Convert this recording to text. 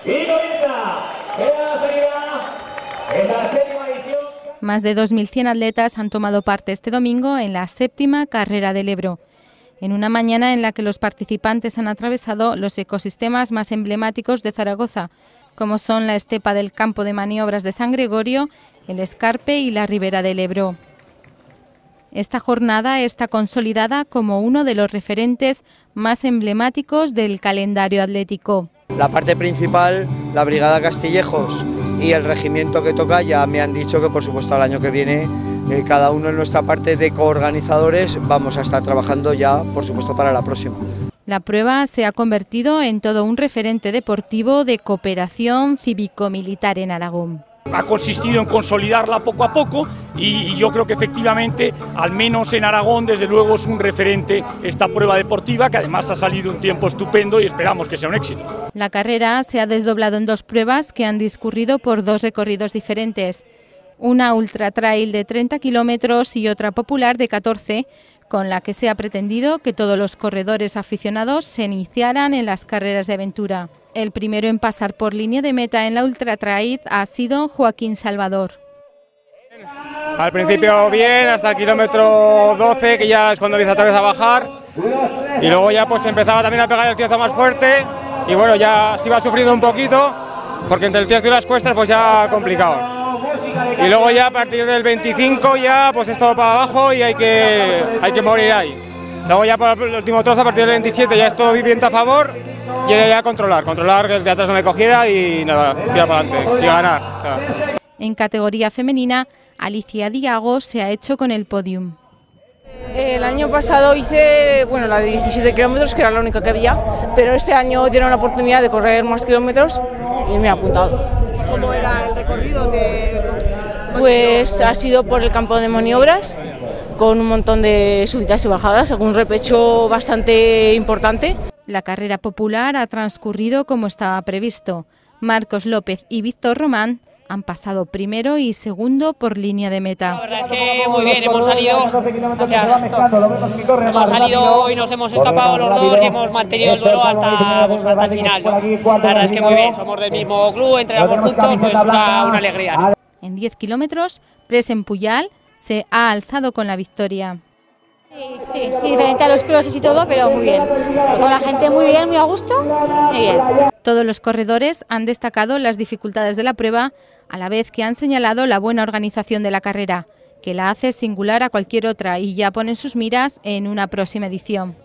Y comienza. Queda seguida esa séptima edición. Más de 2.100 atletas han tomado parte este domingo en la séptima Carrera del Ebro, en una mañana en la que los participantes han atravesado los ecosistemas más emblemáticos de Zaragoza, como son la estepa del campo de maniobras de San Gregorio, el Escarpe y la Ribera del Ebro. Esta jornada está consolidada como uno de los referentes más emblemáticos del calendario atlético. La parte principal, la Brigada Castillejos y el regimiento que toca ya me han dicho que por supuesto al año que viene cada uno en nuestra parte de coorganizadores vamos a estar trabajando ya por supuesto para la próxima. La prueba se ha convertido en todo un referente deportivo de cooperación cívico-militar en Aragón. Ha consistido en consolidarla poco a poco y yo creo que efectivamente, al menos en Aragón, desde luego es un referente esta prueba deportiva, que además ha salido un tiempo estupendo y esperamos que sea un éxito. La carrera se ha desdoblado en dos pruebas que han discurrido por dos recorridos diferentes, una ultra trail de 30 kilómetros y otra popular de 14, con la que se ha pretendido que todos los corredores aficionados se iniciaran en las carreras de aventura. El primero en pasar por línea de meta en la Ultra Trail ha sido Joaquín Salvador. Al principio bien, hasta el kilómetro 12, que ya es cuando empieza otra vez a bajar, y luego ya pues empezaba también a pegar el tiesto más fuerte, y bueno, ya se iba sufriendo un poquito, porque entre el tiesto y las cuestas pues ya complicado. Y luego ya a partir del 25 ya pues es todo para abajo y hay que morir ahí. Luego ya por el último trozo, a partir del 27 ya es todo viento a favor, y era ya controlar que el de atrás no me cogiera y nada, tirar para adelante y ganar. Claro. En categoría femenina, Alicia Diago se ha hecho con el podium. El año pasado hice la de 17 kilómetros, que era la única que había, pero este año dieron la oportunidad de correr más kilómetros y me he apuntado. ¿Cómo era el recorrido? Pues ha sido por el campo de maniobras, con un montón de subidas y bajadas, algún repecho bastante importante. La carrera popular ha transcurrido como estaba previsto. Marcos López y Víctor Román han pasado primero y segundo por línea de meta. La verdad es que muy bien, hemos salido y nos hemos escapado los dos y hemos mantenido el duelo hasta el final, ¿no? La verdad es que muy bien, somos del mismo club, entrenamos juntos, pues una alegría. En 10 kilómetros, Presen Puyal se ha alzado con la victoria. Sí, diferente a los crosses y todo, pero muy bien. Con la gente muy bien, muy a gusto, muy bien. Todos los corredores han destacado las dificultades de la prueba, a la vez que han señalado la buena organización de la carrera, que la hace singular a cualquier otra y ya ponen sus miras en una próxima edición.